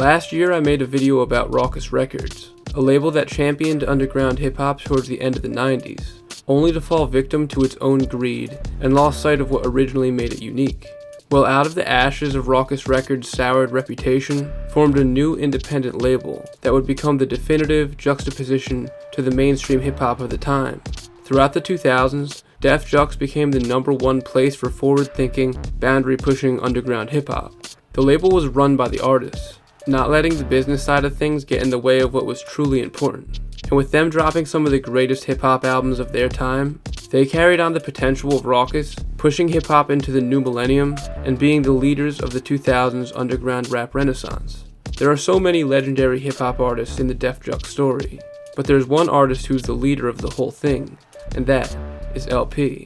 Last year I made a video about Rawkus Records, a label that championed underground hip-hop towards the end of the 90s, only to fall victim to its own greed and lost sight of what originally made it unique. Well, out of the ashes of Rawkus Records' soured reputation, formed a new independent label that would become the definitive juxtaposition to the mainstream hip-hop of the time. Throughout the 2000s, Def Jux became the #1 place for forward-thinking, boundary-pushing underground hip-hop. The label was run by the artists, not letting the business side of things get in the way of what was truly important. And with them dropping some of the greatest hip-hop albums of their time, they carried on the potential of Rawkus, pushing hip-hop into the new millennium, and being the leaders of the 2000s underground rap renaissance. There are so many legendary hip-hop artists in the Def Jux story, but there's one artist who's the leader of the whole thing, and that is LP.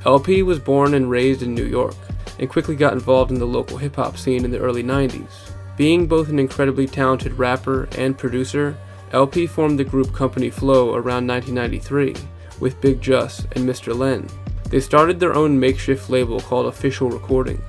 LP was born and raised in New York, and quickly got involved in the local hip-hop scene in the early 90s. Being both an incredibly talented rapper and producer, LP formed the group Company Flow around 1993 with Big Juss and Mr. Len. They started their own makeshift label called Official Recordings,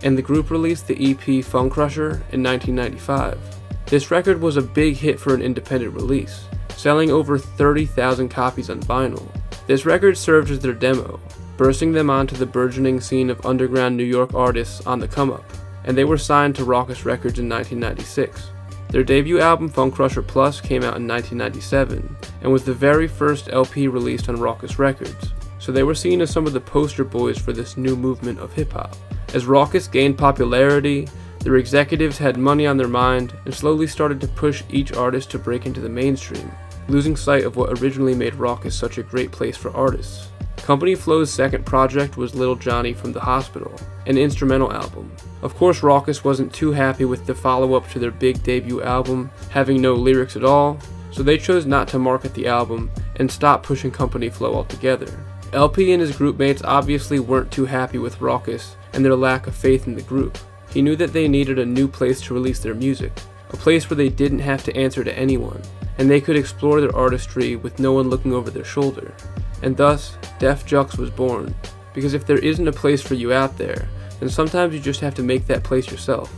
and the group released the EP Funk Crusher in 1995. This record was a big hit for an independent release, selling over 30,000 copies on vinyl. This record served as their demo, bursting them onto the burgeoning scene of underground New York artists on the come-up, and they were signed to Rawkus Records in 1996. Their debut album Funk Crusher Plus came out in 1997, and was the very first LP released on Rawkus Records, so they were seen as some of the poster boys for this new movement of hip-hop. As Rawkus gained popularity, their executives had money on their mind and slowly started to push each artist to break into the mainstream, losing sight of what originally made Rawkus such a great place for artists. Company Flow's second project was Little Johnny from the Hospital, an instrumental album. Of course, Rawkus wasn't too happy with the follow-up to their big debut album having no lyrics at all, so they chose not to market the album and stop pushing Company Flow altogether. LP and his groupmates obviously weren't too happy with Rawkus and their lack of faith in the group. He knew that they needed a new place to release their music, a place where they didn't have to answer to anyone, and they could explore their artistry with no one looking over their shoulder. And thus, Def Jux was born, because if there isn't a place for you out there, then sometimes you just have to make that place yourself.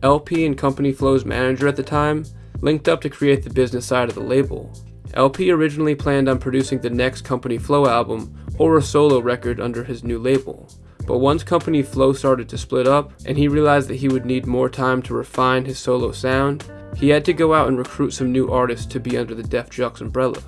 LP and Company Flow's manager at the time linked up to create the business side of the label. LP originally planned on producing the next Company Flow album or a solo record under his new label, but once Company Flow started to split up and he realized that he would need more time to refine his solo sound, he had to go out and recruit some new artists to be under the Def Jux umbrella.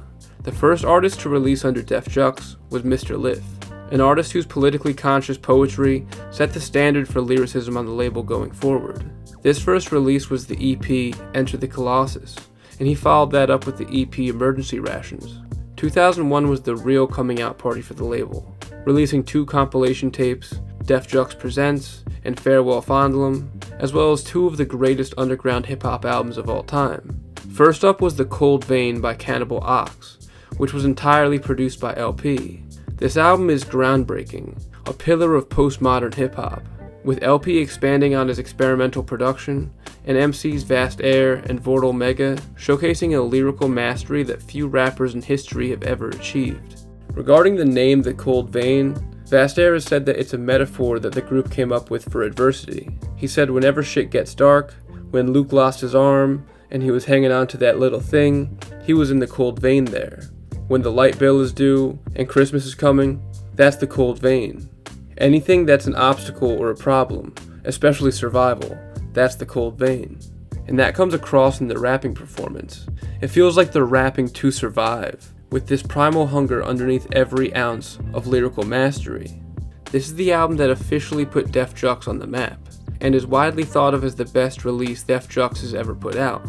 The first artist to release under Def Jux was Mr. Lif, an artist whose politically conscious poetry set the standard for lyricism on the label going forward. This first release was the EP Enter the Colossus, and he followed that up with the EP Emergency Rations. 2001 was the real coming out party for the label, releasing 2 compilation tapes, Def Jux Presents and Farewell Fondlum, as well as 2 of the greatest underground hip-hop albums of all time. First up was The Cold Vein by Cannibal Ox, which was entirely produced by LP. This album is groundbreaking, a pillar of postmodern hip-hop, with LP expanding on his experimental production, and MCs Vast Air and Vortal Mega showcasing a lyrical mastery that few rappers in history have ever achieved. Regarding the name The Cold Vein, Vast Air has said that it's a metaphor that the group came up with for adversity. He said whenever shit gets dark, when Luke lost his arm, and he was hanging on to that little thing, he was in the cold vein there. When the light bill is due and Christmas is coming, that's the cold vein. Anything that's an obstacle or a problem, especially survival, that's the cold vein. And that comes across in the rapping performance. It feels like they're rapping to survive, with this primal hunger underneath every ounce of lyrical mastery. This is the album that officially put Def Jux on the map, and is widely thought of as the best release Def Jux has ever put out.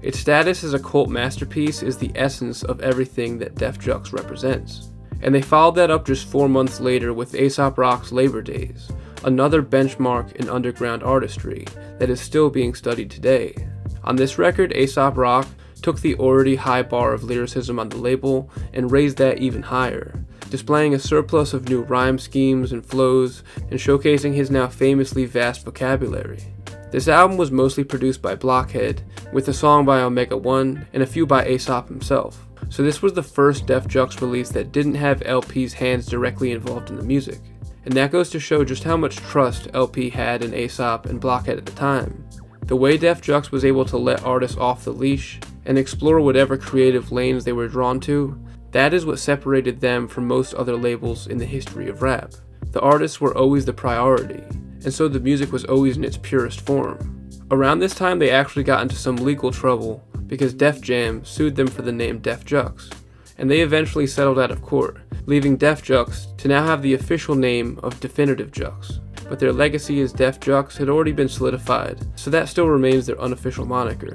Its status as a cult masterpiece is the essence of everything that Def Jux represents. And they followed that up just 4 months later with Aesop Rock's Labor Days, another benchmark in underground artistry that is still being studied today. On this record, Aesop Rock took the already high bar of lyricism on the label and raised that even higher, displaying a surplus of new rhyme schemes and flows and showcasing his now famously vast vocabulary. This album was mostly produced by Blockhead, with a song by Omega One and a few by Aesop himself. So this was the first Def Jux release that didn't have LP's hands directly involved in the music. And that goes to show just how much trust LP had in Aesop and Blockhead at the time. The way Def Jux was able to let artists off the leash and explore whatever creative lanes they were drawn to, that is what separated them from most other labels in the history of rap. The artists were always the priority, and so the music was always in its purest form. Around this time they actually got into some legal trouble because Def Jam sued them for the name Def Jux, and they eventually settled out of court, leaving Def Jux to now have the official name of Definitive Jux. But their legacy as Def Jux had already been solidified, so that still remains their unofficial moniker.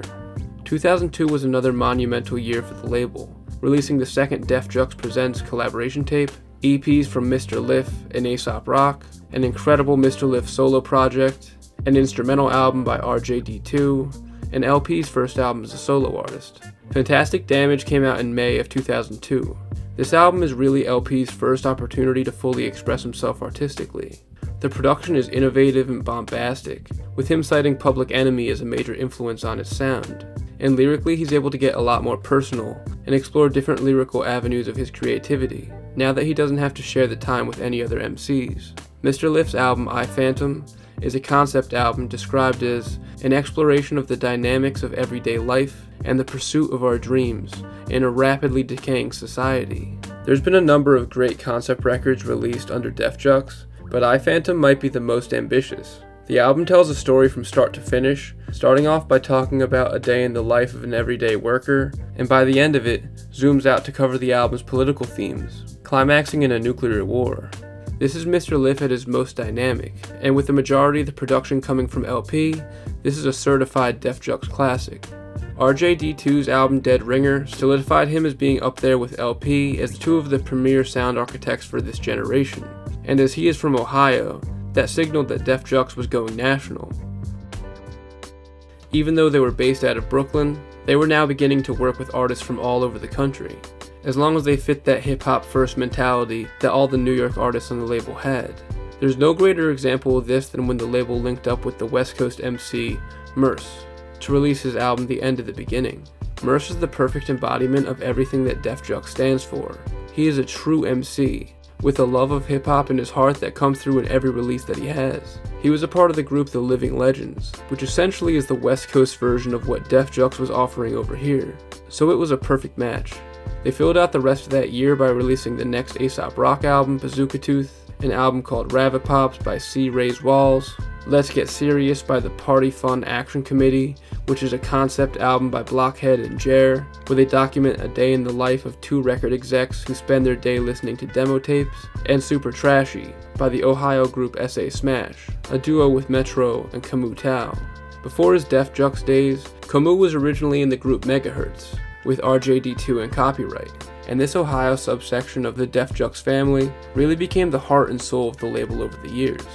2002 was another monumental year for the label, releasing the second Def Jux Presents collaboration tape, EPs from Mr. Lif and Aesop Rock, an incredible Mr. Lif solo project, an instrumental album by RJD2, and LP's first album as a solo artist. Fantastic Damage came out in May of 2002. This album is really LP's first opportunity to fully express himself artistically. The production is innovative and bombastic, with him citing Public Enemy as a major influence on its sound, and lyrically he's able to get a lot more personal and explore different lyrical avenues of his creativity, now that he doesn't have to share the time with any other MCs. Mr. Lif's album I Phantom is a concept album described as an exploration of the dynamics of everyday life and the pursuit of our dreams in a rapidly decaying society. There's been a number of great concept records released under Def Jux, but I Phantom might be the most ambitious. The album tells a story from start to finish, starting off by talking about a day in the life of an everyday worker, and by the end of it, zooms out to cover the album's political themes, climaxing in a nuclear war. This is Mr. Lif at his most dynamic, and with the majority of the production coming from LP, this is a certified Def Jux classic. RJD2's album Dead Ringer solidified him as being up there with LP as two of the premier sound architects for this generation, and as he is from Ohio, that signaled that Def Jux was going national. Even though they were based out of Brooklyn, they were now beginning to work with artists from all over the country, as long as they fit that hip-hop first mentality that all the New York artists on the label had. There's no greater example of this than when the label linked up with the West Coast MC, Murs, to release his album The End of the Beginning. Murs is the perfect embodiment of everything that Def Jux stands for. He is a true MC, with a love of hip-hop in his heart that comes through in every release that he has. He was a part of the group The Living Legends, which essentially is the West Coast version of what Def Jux was offering over here, so it was a perfect match. They filled out the rest of that year by releasing the next Aesop Rock album, Bazooka Tooth, an album called Ravipops by C-Rayz Walz, Let's Get Serious by the Party Fun Action Committee, which is a concept album by Blockhead and Jer, where they document a day in the life of two record execs who spend their day listening to demo tapes, and Super Trashy by the Ohio group S.A. Smash, a duo with Metro and Camu Tao. Before his Def Jux days, Camu was originally in the group Megahertz, with RJD2 and Copyright, and this Ohio subsection of the Def Jux family really became the heart and soul of the label over the years.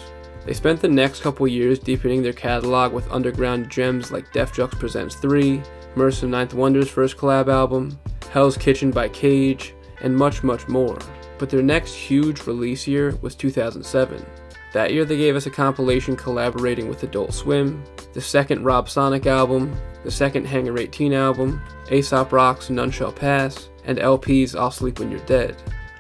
They spent the next couple years deepening their catalog with underground gems like Def Jux Presents 3, Murs and Ninth Wonder's first collab album, Hell's Kitchen by Cage, and much, much more. But their next huge release year was 2007. That year they gave us a compilation collaborating with Adult Swim, the second Rob Sonic album, the second Hangar 18 album, Aesop Rock's None Shall Pass, and LP's I'll Sleep When You're Dead.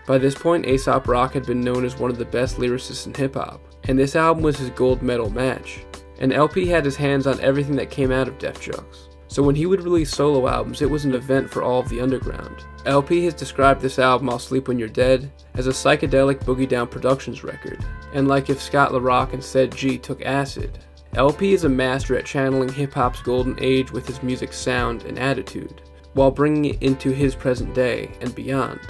By this point, Aesop Rock had been known as one of the best lyricists in hip-hop, and this album was his gold medal match. And LP had his hands on everything that came out of Def Jux, so when he would release solo albums, it was an event for all of the underground. LP has described this album, I'll Sleep When You're Dead, as a psychedelic Boogie Down Productions record, and like if Scott LaRock and Said G took acid. LP is a master at channeling hip-hop's golden age with his music's sound and attitude, while bringing it into his present day and beyond.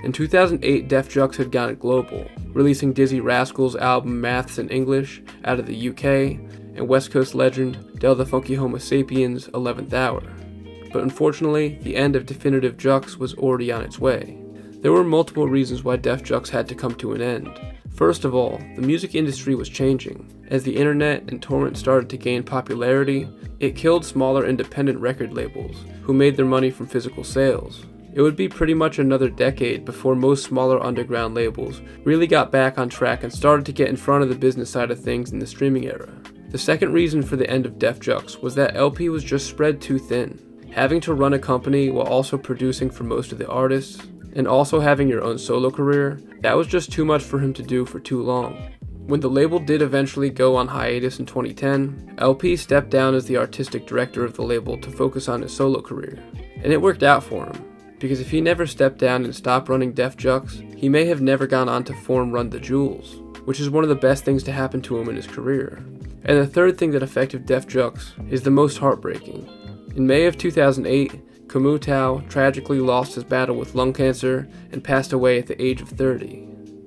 In 2008, Def Jux had gone global, releasing Dizzy Rascal's album Maths in English out of the UK, and West Coast legend Del the Funky Homosapien's 11th Hour. But unfortunately, the end of Definitive Jux was already on its way. There were multiple reasons why Def Jux had to come to an end. First of all, the music industry was changing. As the internet and torrent started to gain popularity, it killed smaller independent record labels, who made their money from physical sales. It would be pretty much another decade before most smaller underground labels really got back on track and started to get in front of the business side of things in the streaming era. The second reason for the end of Def Jux was that LP was just spread too thin. Having to run a company while also producing for most of the artists, and also having your own solo career, that was just too much for him to do for too long. When the label did eventually go on hiatus in 2010, LP stepped down as the artistic director of the label to focus on his solo career. And it worked out for him, because if he never stepped down and stopped running Def Jux, he may have never gone on to form Run the Jewels, which is one of the best things to happen to him in his career. And the third thing that affected Def Jux is the most heartbreaking. In May of 2008, Camu Tao tragically lost his battle with lung cancer and passed away at the age of 30.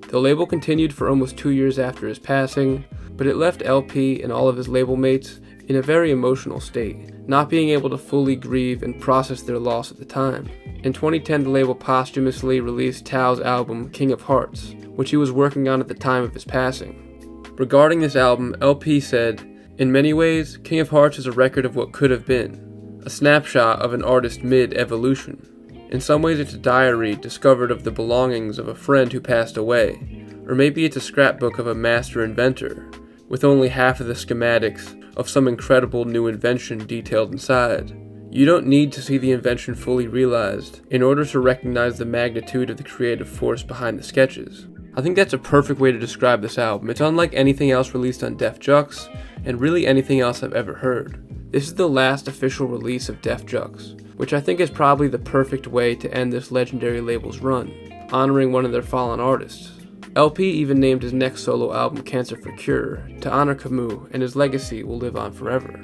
The label continued for almost 2 years after his passing, but it left LP and all of his label mates in a very emotional state, not being able to fully grieve and process their loss at the time. In 2010, the label posthumously released Tao's album King of Hearts, which he was working on at the time of his passing. Regarding this album, LP said, "In many ways, King of Hearts is a record of what could have been, a snapshot of an artist's mid-evolution. In some ways it's a diary discovered of the belongings of a friend who passed away, or maybe it's a scrapbook of a master inventor, with only half of the schematics of some incredible new invention detailed inside. You don't need to see the invention fully realized in order to recognize the magnitude of the creative force behind the sketches." I think that's a perfect way to describe this album. It's unlike anything else released on Def Jux, and really anything else I've ever heard. This is the last official release of Def Jux, which I think is probably the perfect way to end this legendary label's run, honoring one of their fallen artists. LP even named his next solo album Cancer for Cure to honor Camus, and his legacy will live on forever.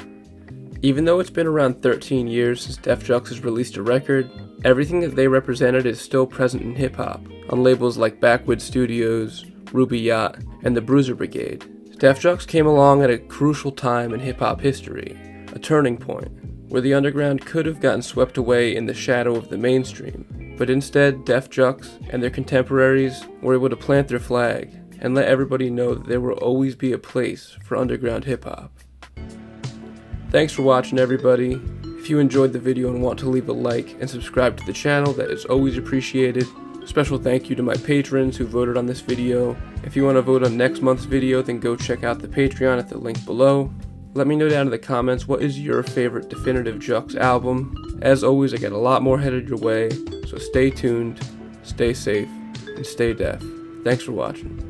Even though it's been around 13 years since Def Jux has released a record, everything that they represented is still present in hip-hop, on labels like Backwoods Studios, Ruby Yacht, and the Bruiser Brigade. Def Jux came along at a crucial time in hip-hop history, a turning point, where the underground could have gotten swept away in the shadow of the mainstream, but instead Def Jux and their contemporaries were able to plant their flag and let everybody know that there will always be a place for underground hip-hop. Thanks for watching, everybody. If you enjoyed the video and want to leave a like and subscribe to the channel, that is always appreciated. Special thank you to my patrons who voted on this video. If you want to vote on next month's video, then go check out the Patreon at the link below. Let me know down in the comments what is your favorite Definitive Jux album. As always, I got a lot more headed your way, so stay tuned, stay safe, and stay def. Thanks for watching.